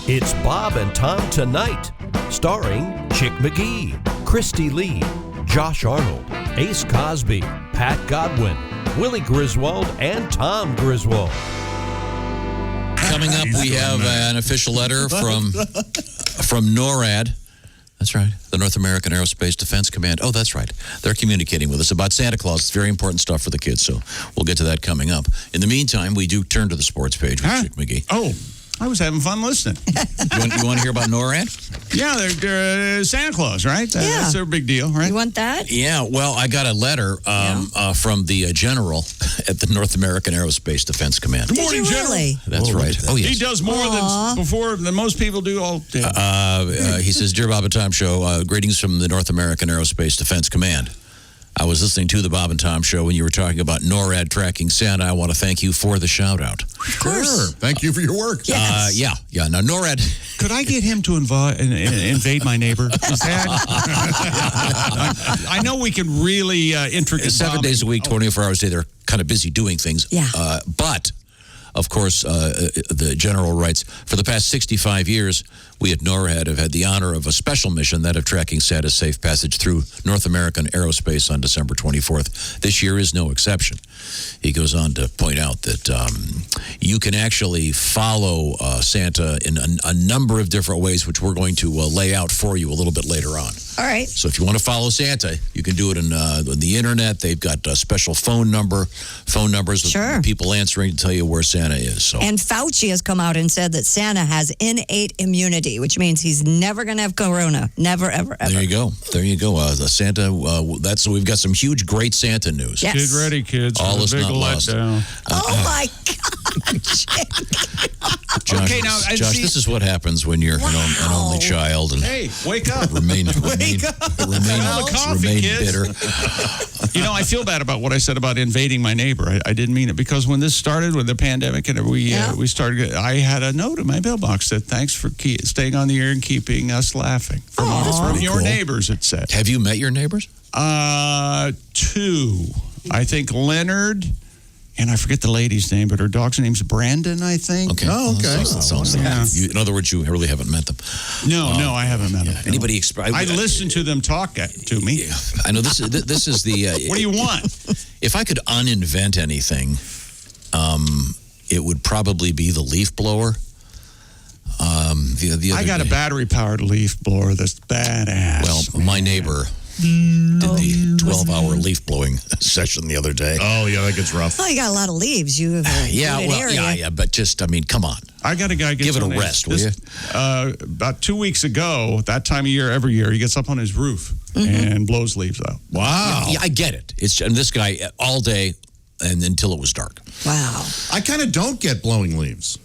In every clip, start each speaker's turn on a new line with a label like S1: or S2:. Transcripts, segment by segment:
S1: It's Bob and Tom Tonight, starring Chick McGee, Christy Lee, Josh Arnold, Ace Cosby, Pat Godwin, Willie Griswold, and Tom Griswold.
S2: Coming up, we have an official letter from Norad. That's right, the North American Aerospace Defense Command. Oh, that's right. They're communicating with us about Santa Claus. It's very important stuff for the kids, so we'll get to that coming up. In the meantime, we do turn to the sports page with Chick McGee.
S3: Oh, I was having fun listening.
S2: You want to hear about NORAD?
S3: Yeah, they're Santa Claus, right? That's their big deal, right?
S4: You want that?
S2: Yeah, well, I got a letter from the general at the North American Aerospace Defense Command.
S4: Did you really?
S2: That's right. Oh, yes.
S3: He does more than most people do all day.
S2: He says, Dear Bob and Tom Show, greetings from the North American Aerospace Defense Command. I was listening to the Bob and Tom Show when you were talking about NORAD tracking Santa. I want to thank you for the shout-out.
S4: Of course.
S5: Sure. Thank you for your work.
S4: Yes.
S2: Yeah. Now, NORAD...
S3: Could I get him to invade my neighbor? I know we can really intricate
S2: 7 days a week, 24 hours a day, they're kind of busy doing things.
S4: Yeah.
S2: But, of course, the general writes, for the past 65 years, we at NORAD have had the honor of a special mission, that of tracking Santa's safe passage through North American aerospace on December 24th. This year is no exception. He goes on to point out that you can actually follow Santa in a number of different ways, which we're going to lay out for you a little bit later on.
S4: All right.
S2: So if you want to follow Santa, you can do it on the internet. They've got a special phone numbers with people answering to tell you where Santa is. So.
S4: And Fauci has come out and said that Santa has innate immunity, which means he's never going to have corona. Never, ever, ever.
S2: There you go. The Santa, we've got some huge, great Santa news.
S4: Yes.
S3: Get ready, kids.
S2: All is not lost.
S4: Oh, my God.
S2: Josh,
S3: Okay, now,
S2: Josh, this is what happens when you're an only child. And
S3: Hey, wake up.
S2: Remain
S3: coffee,
S2: bitter.
S3: You know, I feel bad about what I said about invading my neighbor. I didn't mean it, because when this started with the pandemic and we started, I had a note in my mailbox that thanks for staying on the air and keeping us laughing. From your neighbors, it said.
S2: Have you met your neighbors?
S3: Two. I think Leonard, and I forget the lady's name, but her dog's name's Brandon, I think.
S2: Okay.
S5: Oh, okay.
S2: In other words, you really haven't met them.
S3: No, I haven't met them.
S2: Anybody?
S3: I listened to them talk to me.
S2: I know this is the.
S3: What do you want?
S2: If I could uninvent anything, it would probably be the leaf blower.
S3: I got a battery-powered leaf blower that's badass.
S2: Well, my neighbor did the 12-hour leaf blowing session the other day.
S5: Oh, yeah, that gets rough.
S4: Oh, you got a lot of leaves. You have a area.
S2: But just, come on.
S3: I got a guy
S2: give it a rest, will you?
S3: About 2 weeks ago, that time of year, every year, he gets up on his roof and blows leaves out.
S2: Wow. Yeah, I get it. And this guy all day and until it was dark.
S4: Wow.
S5: I kind of don't get blowing leaves.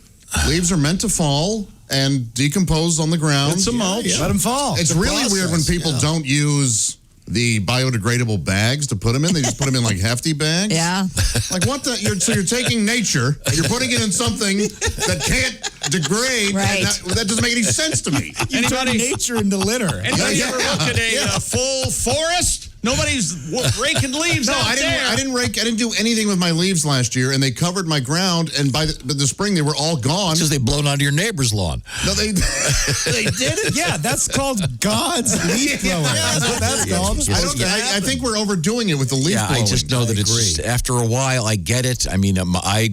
S5: Leaves are meant to fall and decompose on the ground.
S3: It's a mulch.
S5: Yeah.
S6: Let them fall.
S5: It's really weird when people don't use the biodegradable bags to put them in. They just put them in like hefty bags.
S4: Yeah.
S5: Like what the? So you're taking nature, you're putting it in something that can't degrade.
S4: Right.
S5: And that doesn't make any sense to me.
S6: You turn nature into litter.
S3: Anybody ever look at a full forest? Nobody's raking leaves out there.
S5: I didn't do anything with my leaves last year, and they covered my ground. And by the spring, they were all gone.
S2: Because they've blown onto your neighbor's lawn.
S5: No, they
S6: did it? Yeah, that's called God's leaf blower. That's what that's called.
S5: I think we're overdoing it with the leaf blowing.
S2: I just know that it's just, after a while, I get it. I mean, I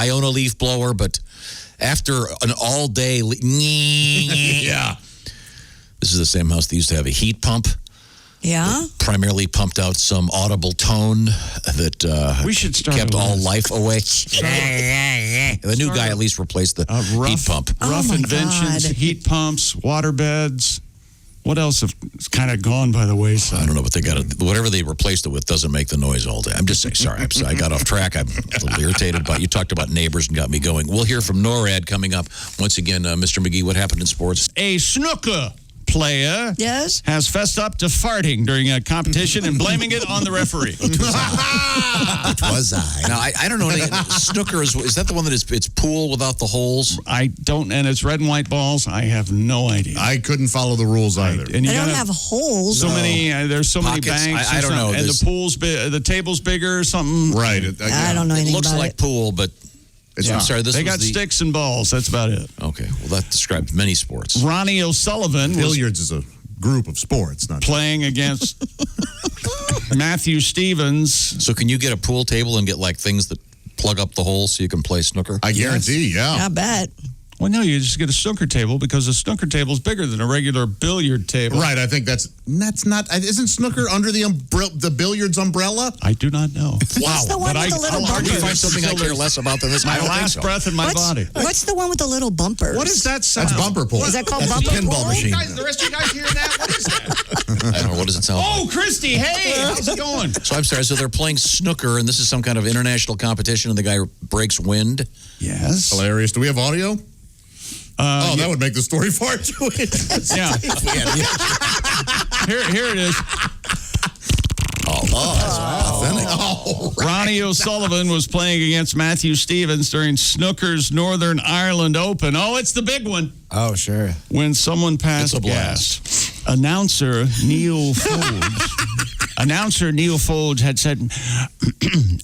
S2: own a leaf blower, but after an all-day...
S5: Yeah.
S2: This is the same house that used to have a heat pump.
S4: Yeah.
S2: Primarily pumped out some audible tone that
S3: we should
S2: kept all life away. The new guy at least replaced the heat pump.
S3: Rough inventions, heat pumps, water beds. What else have kind of gone by the wayside?
S2: I don't know, but they got whatever they replaced it with doesn't make the noise all day. I'm just saying, sorry, I got off track. I'm a little irritated, but you talked about neighbors and got me going. We'll hear from NORAD coming up. Once again, Mr. McGee, what happened in sports?
S3: A snooker player has fessed up to farting during a competition and blaming it on the referee.
S2: It was I. Now, I don't know. Snooker, is that the one that it's pool without the holes?
S3: I don't, and it's red and white balls. I have no idea.
S5: I couldn't follow the rules either.
S4: And they don't have holes.
S3: So many, there's so
S2: Pockets.
S3: many banks.
S2: I don't know.
S3: And the table's bigger or something.
S5: Right.
S4: I don't know anything
S2: It looks
S4: about
S2: like pool, but I'm sorry,
S3: they got sticks and balls. That's about it.
S2: Okay, well, that describes many sports.
S3: Ronnie O'Sullivan
S5: Billiards is a group of sports, not
S3: playing against Matthew Stevens.
S2: So can you get a pool table and get like things that plug up the hole so you can play snooker?
S5: I guarantee, yeah.
S4: I bet.
S3: Well, no, you just get a snooker table because a snooker table is bigger than a regular billiard table.
S5: Right, I think that's not. Isn't snooker under the billiards umbrella?
S3: I do not know.
S4: What's the one with the little
S2: How hard do you
S4: bumper?
S2: find something I care less about than this?
S3: My
S2: I don't think
S3: last
S2: so.
S3: breath in my body.
S4: What's the one with the little bumpers?
S3: What is that sound?
S5: That's bumper pool.
S4: Is that called
S6: That's
S4: bumper
S6: a pinball
S4: pool?
S6: machine.
S3: The rest of you guys hearing that? What is that?
S2: I don't know. What does it sound like?
S3: Oh, Christy, hey, how's it going?
S2: So I'm sorry. So they're playing snooker, and this is some kind of international competition, and the guy breaks wind.
S3: Yes.
S5: Hilarious. Do we have audio? That would make the story far too interesting.
S3: Yeah. Here it is. Ronnie O'Sullivan was playing against Matthew Stevens during Snooker's Northern Ireland Open. Oh, it's the big one.
S6: Oh, sure.
S3: When someone passed
S2: It's a
S3: gas. Announcer Neil Folge had said,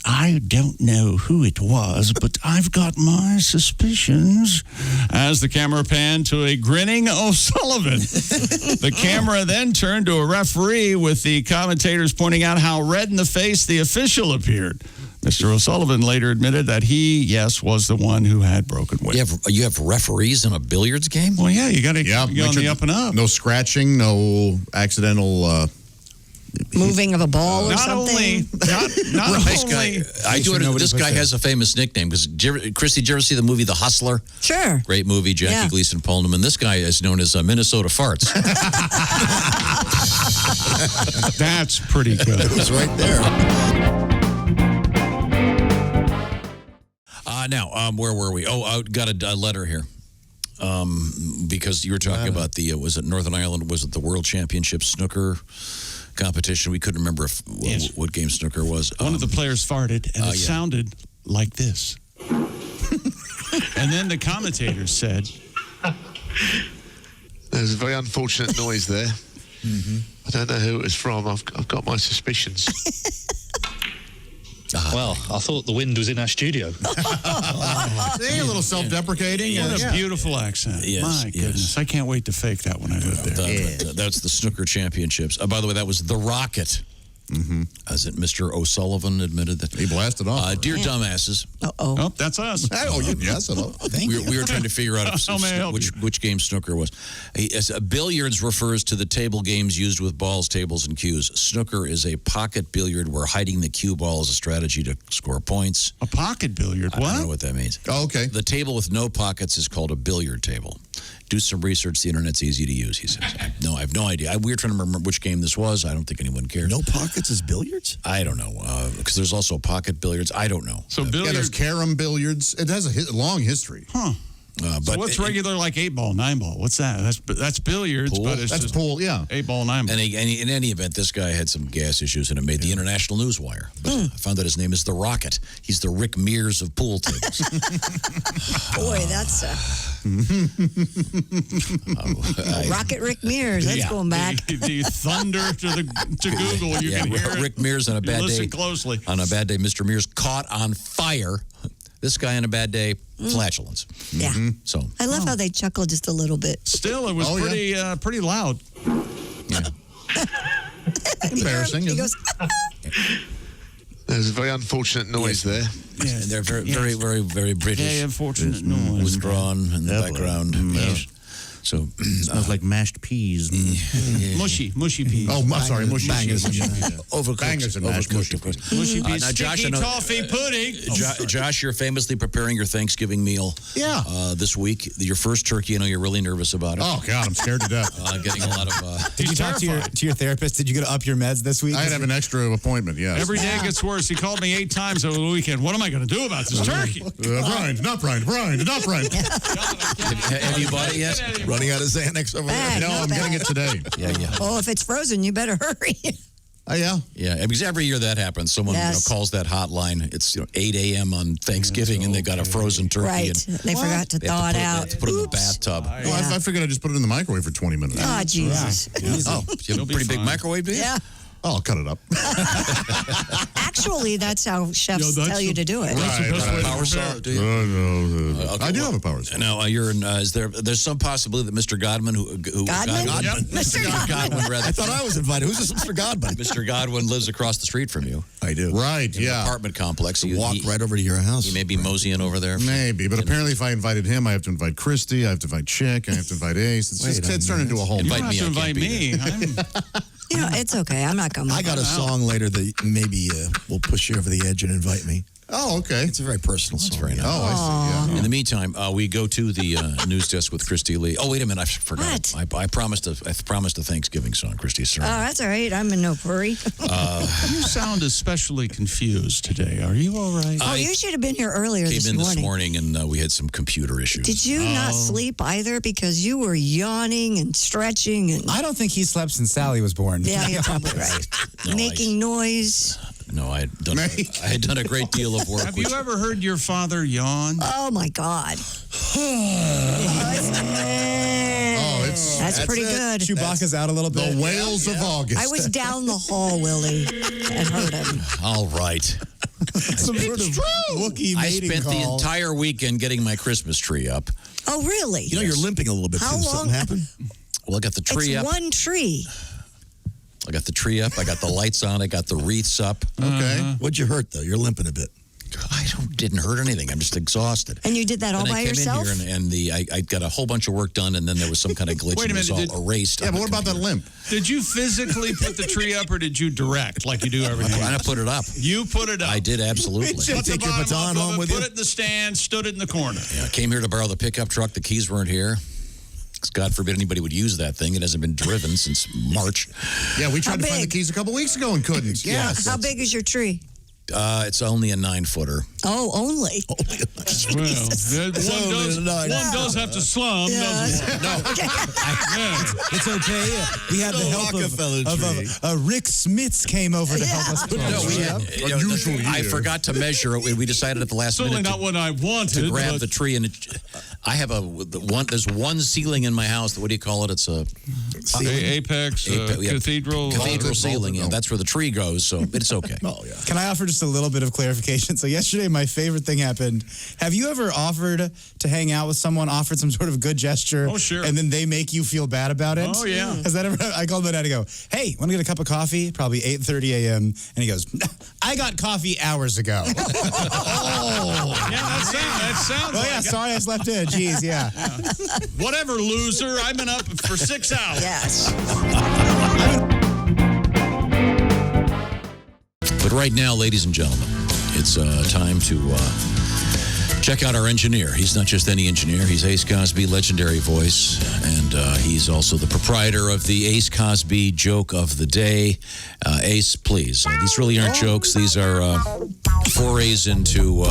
S3: I don't know who it was, but I've got my suspicions. As the camera panned to a grinning O'Sullivan. The camera then turned to a referee with the commentators pointing out how red in the face the official appeared. Mr. O'Sullivan later admitted that he, was the one who had broken wind.
S2: You have referees in a billiards game?
S3: Well, yeah, you got to
S5: Yeah,
S3: go on the up and up.
S5: No scratching, no accidental.
S4: Moving of a ball or
S3: Not
S4: something.
S3: only, not
S2: This
S3: only.
S2: guy, I do it.
S6: nobody
S2: This
S6: puts
S2: guy
S6: it.
S2: has a famous nickname because Christy, did you ever see the movie The Hustler?
S4: Sure.
S2: Great movie, Jackie
S4: Yeah.
S2: Gleason, Paul Newman. This guy is known as Minnesota Farts.
S3: That's pretty good.
S6: It's right there.
S2: Now, where were we? Oh, I got a letter here. Because you were talking about the, was it Northern Ireland? Was it the World Championship snooker competition? We couldn't remember what game snooker was.
S3: One of the players farted, and it sounded like this. And then the commentator said,
S7: There's a very unfortunate noise there. I don't know who it was from. I've got my suspicions.
S8: Well, I thought the wind was in our studio.
S5: See, a little self-deprecating.
S3: what a beautiful accent.
S2: Yes,
S3: My goodness. I can't wait to fake that when I live there.
S2: That's the snooker championships. By the way, that was the Rocket. As it Mr. O'Sullivan admitted that.
S5: He blasted off.
S2: Dear dumbasses.
S3: Oh, that's us.
S5: Oh, yes, hello. Thank you.
S2: We were trying to figure out
S3: How may I help
S2: which game snooker was. Billiards refers to the table games used with balls, tables, and cues. Snooker is a pocket billiard where hiding the cue ball is a strategy to score points.
S3: A pocket billiard.
S2: I don't know
S3: What?
S2: what that means.
S5: Oh, okay.
S2: The table with no pockets is called a billiard table. Do some research. The internet's easy to use, he says. I have no idea. We were trying to remember which game this was. I don't think anyone cares.
S6: No pockets is billiards?
S2: I don't know. Because there's also pocket billiards. I don't know.
S3: So
S5: Yeah,
S3: billiard.
S5: there's carom billiards. It has a long history.
S3: So
S2: But
S3: what's regular like 8-ball, 9-ball? What's that? That's billiards,
S2: Pool?
S3: but it's
S5: That's
S3: just
S5: pool, yeah.
S3: 8-ball, 9-ball.
S2: And in any event, this guy had some gas issues, and it made the International Newswire. But I found that his name is the Rocket. He's the Rick Mears of pool tables.
S4: Boy, that's Rocket Rick Mears. That's going back.
S3: The thunder to Google. You can hear
S2: Rick
S3: it.
S2: Mears on a bad
S3: Listen
S2: day.
S3: closely.
S2: On a bad day, Mr. Mears caught on fire. This guy on a bad day, flatulence.
S4: Yeah.
S2: So
S4: I love how they chuckle just a little bit.
S3: Still, it was
S5: Oh, yeah.
S3: pretty loud.
S5: Embarrassing.
S4: He
S5: isn't
S4: goes,
S7: There's a very unfortunate noise there.
S2: and they're very, very British.
S3: Very unfortunate noise.
S2: Withdrawn in the background. Yes. So
S6: Smells like mashed peas.
S3: Mushy peas.
S5: Oh, I'm sorry. Mushy.
S2: overcooked.
S5: Bangers and mashed
S2: overcooked,
S5: mushy
S2: of course.
S3: Mushy peas.
S2: now, Josh,
S3: Sticky
S2: I know-
S3: toffee pudding.
S2: Josh, you're famously preparing your Thanksgiving meal.
S5: Yeah.
S2: This week, your first turkey. I know you're really nervous about it.
S5: Oh, God, I'm scared to death.
S2: Getting a lot of.
S6: Did you talk to your therapist? Did you get to up your meds this week?
S5: I have an extra appointment, yes.
S3: Every day gets worse. He called me 8 times over the weekend. What am I going to do about this turkey?
S5: Brian, not Brian.
S2: Have you bought it yet?
S6: Running out of Xanax over there.
S5: No, I'm getting it today.
S2: Yeah.
S4: oh, if it's frozen, you better hurry.
S5: Yeah.
S2: Yeah, because every year that happens. Someone
S4: Yes.
S2: calls that hotline. It's 8 a.m. on Thanksgiving, and they got a frozen turkey.
S4: Right.
S2: And
S4: They forgot to
S2: they have
S4: thaw
S2: to
S4: it
S2: put
S4: out.
S2: They have to put it in the bathtub.
S5: Well, I figured I'd just put it in the microwave for 20 minutes.
S4: Oh, Jesus.
S2: Oh, you have a pretty big microwave, do you?
S4: Yeah.
S5: Oh, I'll cut it up.
S4: Actually, that's how chefs tell you to do it.
S2: Power saw, do you?
S5: I do have a power saw.
S2: Now, you're in, there's some possibility that Mr. Godwin,
S4: Godwin?
S2: Mr. Godwin, rather.
S6: I thought I was invited. Who's this Mr. Godwin?
S2: Mr. Godwin lives across the street from you.
S6: I do.
S5: Right,
S2: In an
S5: yeah.
S2: apartment complex.
S6: Walk right over to your house.
S2: You may be moseying over there.
S5: Maybe, but apparently if I invited him, I have to invite Christy, I have to invite Chick, I have to invite Ace. It's turned into a whole
S3: You don't
S2: Invite
S3: have
S2: me, I
S3: to
S2: can't
S3: invite
S2: be
S3: me.
S4: You know, it's okay. I'm not coming.
S6: I got a song later that maybe will push you over the edge and invite me.
S5: Oh, okay.
S6: It's a very personal song.
S2: very nice.
S5: Oh, I see, yeah.
S2: In the meantime, we go to the news desk with Christy Lee. Oh, wait a minute, I forgot. I promised a Thanksgiving song, Christy. Sorry.
S4: Oh, that's all right. I'm in no hurry.
S3: You sound especially confused today. Are you all right?
S4: You should have been here earlier
S2: Came
S4: this
S2: in
S4: morning.
S2: this morning and we had some computer issues.
S4: Did you not sleep either? Because you were yawning and stretching and
S6: I don't think he slept since Sally was born.
S4: yeah, you're probably right.
S2: No,
S4: Making noise.
S2: No, I had done a great deal of work.
S3: Have you ever heard your father yawn?
S4: Oh my God.
S5: Oh,
S4: That's pretty good.
S6: Chewbacca's out a little bit.
S5: the whales of August.
S4: I was down the hall, Willie, and heard him.
S2: All right.
S6: Some sort of Wookiee
S2: I
S6: mating
S2: spent the
S6: call.
S2: entire weekend getting my Christmas tree up.
S4: Oh, really?
S6: You know, you're limping a little bit.
S4: How
S6: Did
S4: long-
S6: something happen?
S2: Well, I got the tree
S4: It's
S2: up.
S4: one tree.
S2: I got the tree up. I got the lights on. I got the wreaths up.
S5: Okay.
S6: What'd you hurt, though? You're limping a bit.
S2: I didn't hurt anything. I'm just exhausted.
S4: And you did that all
S2: Then
S4: by
S2: I came
S4: yourself?
S2: in here and I got a whole bunch of work done, and then there was some kind of glitch
S3: Wait a
S2: and it was
S3: minute,
S2: all erased.
S5: Yeah,
S2: on
S5: but
S2: the
S5: what about that
S2: computer.
S5: limp?
S3: Did you physically put the tree up or did you direct like you do everything?
S2: I put it up.
S3: You put it up.
S2: I did absolutely.
S6: Did you
S3: Put the
S6: take your
S3: bottom
S6: baton
S3: off of
S6: home
S3: it,
S6: with
S3: put
S6: you?
S3: it in the stand, stood it in the corner.
S2: Yeah, I came here to borrow the pickup truck. The keys weren't here. God forbid anybody would use that thing. It hasn't been driven since March.
S5: Yeah, we tried to find the
S4: big?
S5: keys a couple weeks ago and couldn't. Yes.
S4: How big is your tree?
S2: It's only a 9-footer.
S4: Oh, only.
S3: Well, one does have to slum, doesn't it?
S6: It's okay. We had the help of Rick Smits came over to help us put it up.
S2: I forgot to measure it. We decided at the last
S3: Certainly
S2: minute
S3: not what I wanted.
S2: to grab
S3: but
S2: the tree. And I have there's one ceiling in my house. What do you call it? It's a
S3: Apex, cathedral.
S2: Cathedral ceiling. Yeah, that's where the tree goes. So it's okay.
S6: Oh, yeah. Can I offer just a little bit of clarification? So yesterday, my favorite thing happened. Have you ever offered to hang out with someone, offered some sort of good gesture?
S3: Oh, sure.
S6: And then they make you feel bad about it?
S3: Oh, yeah.
S6: Has that ever? I called my dad to go, hey, want to get a cup of coffee? Probably 8:30 a.m. And he goes, I got coffee hours ago.
S3: Yeah, that sounds
S6: Oh,
S3: like
S6: yeah,
S3: it.
S6: sorry I slept in. Jeez, yeah.
S3: Whatever, loser. I've been up for 6 hours.
S4: Yes.
S2: But right now, ladies and gentlemen, it's time to check out our engineer. He's not just any engineer. He's Ace Cosby, legendary voice, and he's also the proprietor of the Ace Cosby Joke of the Day. Ace, please. These really aren't jokes. These are forays into...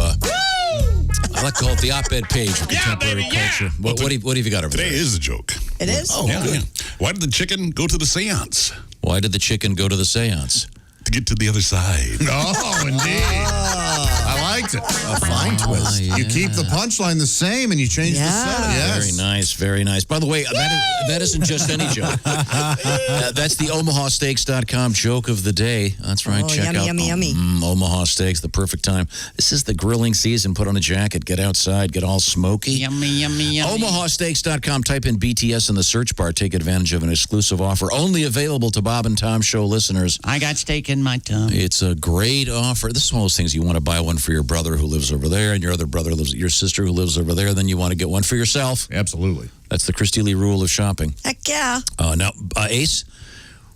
S2: I like to call it the op-ed page of contemporary culture. What have you got over
S9: Today
S2: there?
S9: is a joke.
S4: It is?
S6: Oh, good.
S9: Why did the chicken go to the seance?
S2: Why did the chicken go to the seance?
S9: To get to the other side.
S5: Oh, indeed. I liked it.
S6: A fine twist.
S5: You keep the punchline the same and you change the setup. Yes.
S2: Very nice, very nice. By the way, that isn't just any joke. That's the OmahaSteaks.com joke of the day. That's right.
S4: Oh,
S2: Check
S4: yummy,
S2: out
S4: yummy.
S2: Omaha Steaks, the perfect time. This is the grilling season. Put on a jacket, get outside, get all smoky.
S3: Yummy, yummy, yummy.
S2: OmahaSteaks.com. Type in BTS in the search bar. Take advantage of an exclusive offer only available to Bob and Tom Show listeners.
S3: I got steak in my tongue.
S2: It's a great offer. This is one of those things you want to buy one for your brother who lives over there, and your other brother lives, your sister who lives over there. Then you want to get one for yourself.
S5: Absolutely.
S2: That's the Christy Lee rule of shopping.
S4: Heck yeah.
S2: Now, Ace,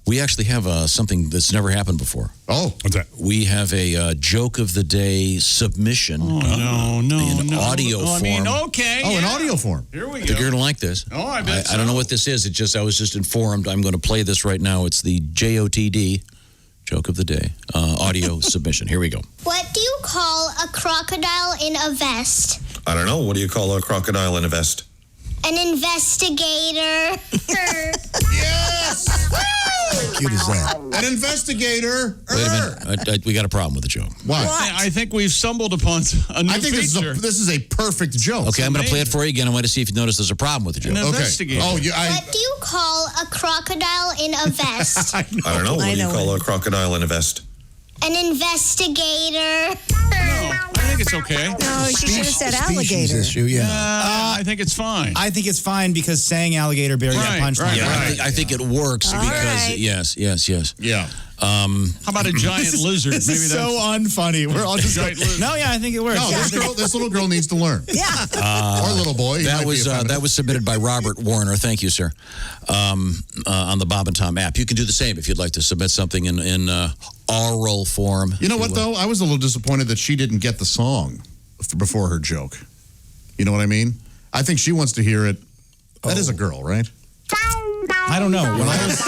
S2: we actually have something that's never happened before.
S5: Oh,
S9: What's that?
S2: We have a joke of the day submission in audio form.
S3: I mean, okay.
S5: in audio form.
S3: Here we
S2: I think
S3: go.
S2: you're going to like this.
S3: Oh, I bet
S2: I don't know
S3: so.
S2: what this is. I was just informed. I'm going to play this right now. It's the JOTD, joke of the day, audio submission. Here we go.
S10: What do you call a crocodile in a vest?
S11: I don't know. What do you call a crocodile in a vest?
S10: An investigator.
S5: Yes!
S12: cute is that?
S5: An investigator.
S2: Wait a minute. We got a problem with the joke.
S5: Why?
S3: I think we've stumbled upon a new
S5: I think
S3: feature.
S5: this is a perfect joke.
S2: Okay, I'm going to play it for you again. I want to see if you notice there's a problem with the joke.
S3: An investigator.
S5: Oh,
S10: What do you call a crocodile in a vest?
S11: I don't know. What do you call a crocodile in a vest?
S10: An investigator.
S3: No, I think it's okay.
S4: No, she should have said
S12: Species
S4: alligator.
S12: issue, yeah.
S3: I think it's fine.
S6: I think it's fine because saying alligator barely got punched on.
S2: Yeah, I think it works because
S4: right.
S2: yes.
S5: Yeah.
S3: How about a giant lizard?
S6: This
S3: Maybe
S6: is
S3: that's
S6: so unfunny. We're all just
S3: Giant lizard.
S6: no, yeah, I think it works.
S5: No, this little girl needs to learn.
S4: Yeah.
S5: Or little boy.
S2: that was submitted by Robert Warner. Thank you, sir. On the Bob and Tom app, you can do the same if you'd like to submit something in oral form.
S5: You know what, though? I was a little disappointed that she didn't get the song before her joke. You know what I mean? I think she wants to hear it. That is a girl, right?
S6: I don't know. When I was,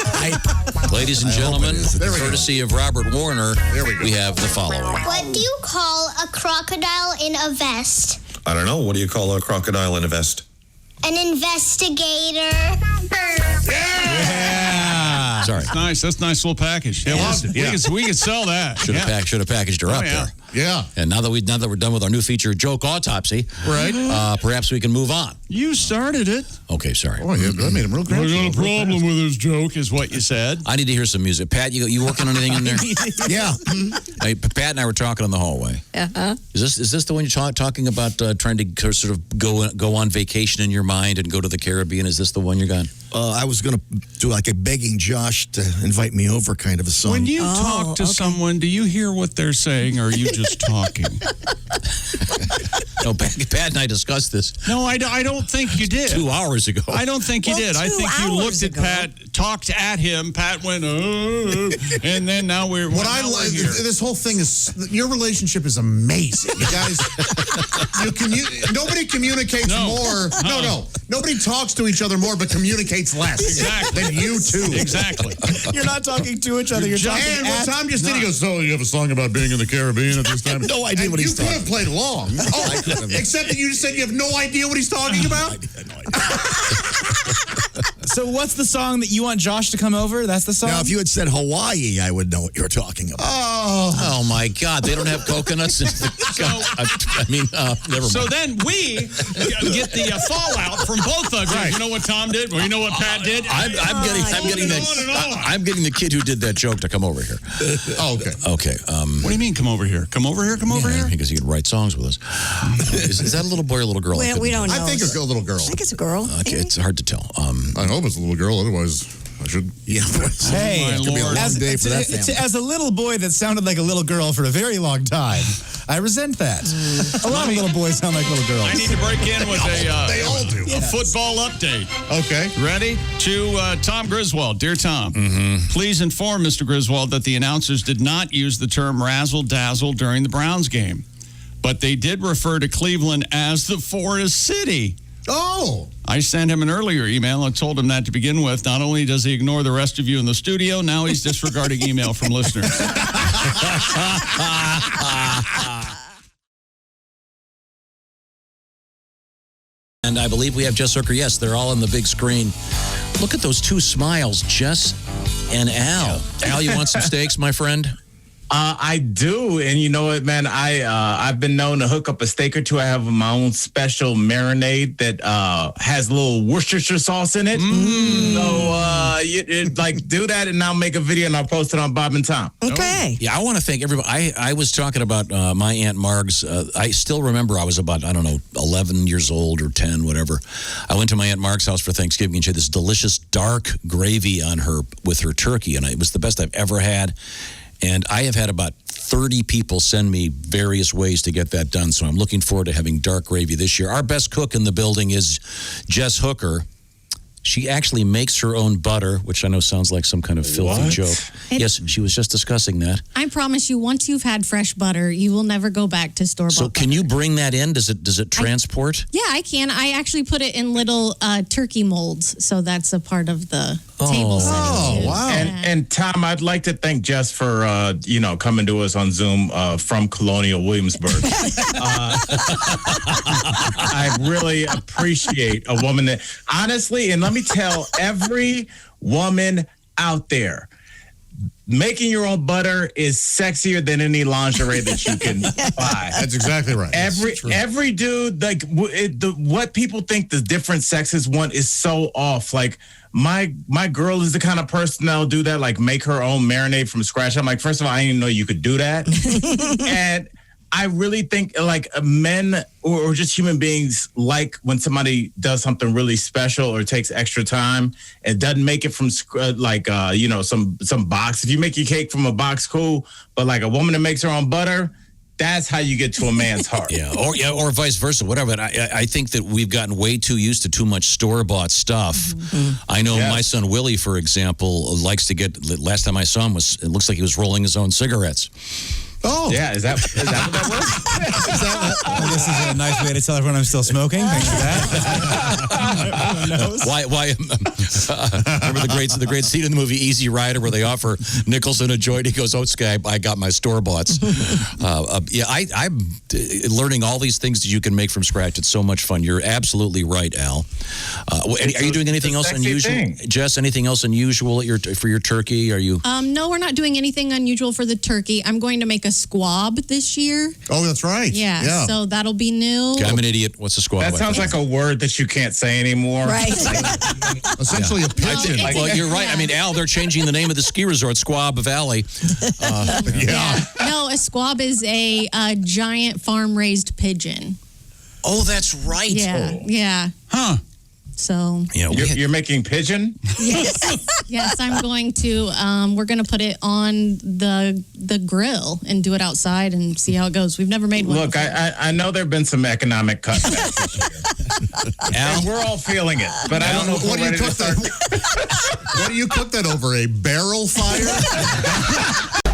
S2: Ladies and gentlemen, courtesy of Robert Warner, we have the following.
S10: What do you call a crocodile in a vest?
S11: I don't know. What do you call a crocodile in a vest?
S10: An investigator.
S6: yeah.
S2: Sorry.
S3: That's nice. That's a nice little package. Yeah, we could sell that.
S2: Should have packaged her up
S3: yeah.
S2: there.
S5: Yeah.
S2: And now that we're done with our new feature, joke autopsy,
S5: Right.
S2: Perhaps we can move on.
S3: You started it.
S2: Okay, sorry.
S5: Oh, yeah, that made him real
S3: I
S5: grumpy.
S3: got a problem with his joke, is what you said.
S2: I need to hear some music. Pat, you working on anything in there?
S12: Yeah.
S2: Hey, Pat and I were talking in the hallway.
S4: Uh-huh.
S2: Is this the one you're talking about trying to sort of go on vacation in your mind and go to the Caribbean? Is this the one you're going?
S12: I was going to do like a begging Josh to invite me over kind of a song.
S3: When you talk to someone, do you hear what they're saying, or are you just talking?
S2: No, Pat and I discussed this.
S3: No, I don't think you did.
S2: 2 hours ago.
S3: I don't think you did. I think you looked at Pat, talked at him. Pat went, and then now we're.
S5: What I like, this whole thing is, your relationship is amazing. You guys, nobody communicates more. No. Nobody talks to each other more, but communicates less.
S3: Exactly.
S5: Than you two.
S3: Exactly.
S6: You're not talking to each other. You're talking
S5: And what Tom just did, he goes, so you have a song about being in the Caribbean at this time?
S12: No idea what he's talking
S5: about. You could have played along. Except that you just said you have no idea what he's talking about?
S12: No idea.
S6: So what's the song that you want Josh to come over? That's the song?
S12: Now, if you had said Hawaii, I would know what you were talking about.
S2: Oh my God! They don't have coconuts. Never mind.
S3: So then we get the fallout from both of you. Right. You know what Tom did? Well, you know what Pat did?
S2: I'm getting the kid who did that joke to come over here.
S5: Oh, okay.
S2: Okay.
S3: What do you mean? Come over here? Come over here? Come over here?
S2: Because he could write songs with us. Is that a little boy or a little girl?
S4: We don't know.
S5: I think it's a little girl.
S4: I think it's a girl.
S2: Okay, it's hard to tell.
S5: I hope it's a little girl. Otherwise, I should.
S12: Yeah.
S6: Hey,
S12: it's going to be a long day for that family.
S6: As a little boy that sounded like a little girl for a very long time, I resent that. A lot of little boys sound like little girls.
S3: I need to break in with
S5: They all do.
S3: a football update.
S5: Okay.
S3: Ready? To Tom Griswold. Dear Tom, please inform Mr. Griswold that the announcers did not use the term razzle-dazzle during the Browns game, but they did refer to Cleveland as the Forest City.
S5: Oh.
S3: I sent him an earlier email and told him that to begin with. Not only does he ignore the rest of you in the studio, now he's disregarding email from listeners.
S2: And I believe we have Jess Hooker. Yes, they're all on the big screen. Look at those two smiles, Jess and Al. Al, you want some steaks, my friend?
S13: I do, and you know what, man? I've been known to hook up a steak or two. I have my own special marinade that has a little Worcestershire sauce in it. So do that, and I'll make a video and I'll post it on Bob and Tom.
S4: Okay.
S2: Yeah, I want to thank everybody. I was talking about my Aunt Marg's. I still remember I was about 11 years old or 10, whatever. I went to my Aunt Marg's house for Thanksgiving, and she had this delicious dark gravy on her with her turkey, and it was the best I've ever had. And I have had about 30 people send me various ways to get that done. So I'm looking forward to having dark gravy this year. Our best cook in the building is Jess Hooker. She actually makes her own butter, which I know sounds like some kind of filthy joke. Yes, she was just discussing that.
S14: I promise you, once you've had fresh butter, you will never go back to store-bought
S2: So can you bring that in? Does it transport?
S14: Yeah, I can. I actually put it in little turkey molds, so that's a part of the table setting.
S5: Oh, wow.
S13: And Tom, I'd like to thank Jess for coming to us on Zoom from Colonial Williamsburg. I really appreciate a woman that honestly, and let me tell every woman out there, making your own butter is sexier than any lingerie that you can buy.
S5: That's exactly right.
S13: Every dude, like what people think the different sexes want is so off. Like my girl is the kind of person that'll do that, like make her own marinade from scratch. I'm like, first of all, I didn't even know you could do that. And I really think like men or just human beings like when somebody does something really special or takes extra time and doesn't make it from some box. If you make your cake from a box, cool. But like a woman that makes her own butter, that's how you get to a man's heart.
S2: or vice versa, whatever. But I think that we've gotten way too used to too much store-bought stuff. Mm-hmm. I know my son Willie, for example, likes to get. Last time I saw him it looks like he was rolling his own cigarettes.
S5: Oh.
S13: Yeah, is that what that was?
S6: This is a nice way to tell everyone I'm still smoking. Thanks for that. knows.
S2: Why remember the great scene in the movie Easy Rider where they offer Nicholson a joint? He goes, "Oh, Sky, I got my store-boughts." I'm learning all these things that you can make from scratch. It's so much fun. You're absolutely right, Al. Are you doing anything else unusual? Jess, anything else unusual for your turkey? Are you?
S14: No, we're not doing anything unusual for the turkey. I'm going to make a squab this year.
S5: Oh, that's right.
S14: Yeah. So that'll be new.
S2: Okay, I'm an idiot. What's a squab?
S13: That sounds like a word that you can't say anymore.
S4: Right.
S5: Essentially a pigeon.
S2: Well, you're right. I mean, Al, they're changing the name of the ski resort, Squab Valley.
S14: No, a squab is a giant farm-raised pigeon.
S2: Oh, that's right.
S14: Yeah.
S2: Huh.
S14: So
S13: you're making pigeon?
S14: Yes, I'm going to. We're going to put it on the grill and do it outside and see how it goes. We've never made one.
S13: Look, I know there've been some economic cutbacks this year. And we're all feeling it, but I don't know if we're ready to start.
S5: What do you cook that over? A barrel fire?